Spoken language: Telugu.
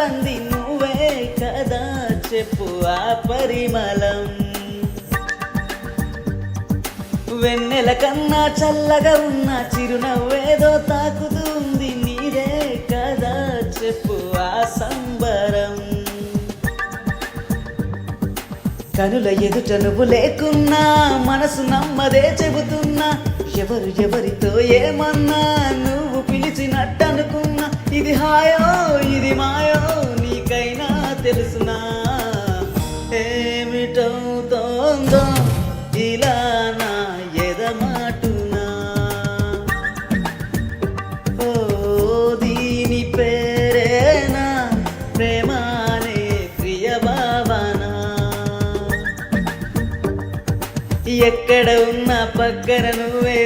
అంది నువ్వే కదా చెప్పు ఆ పరిమళం వెన్నెల కన్నా చల్లగా ఉన్న చిరునవ్వేదో తాకుతుంది నీదే కదా చెప్పు ఆ సంబరం కనుల ఎదుట నువ్వు లేకున్నా మనసు నమ్మదే చెబుతున్నా ఎవరితో ఏమన్నా నువ్వు పిలిచినట్టనుకున్నా ఇది హాయో ఇది మాయో నీకైనా తెలుసునా ఏమిటవుతోందో ఇలా నా ఎదమాటునా ఓ దీని పేరేనా ప్రేమానే ప్రియ భావన ఎక్కడ ఉన్నా పక్కన నువ్వే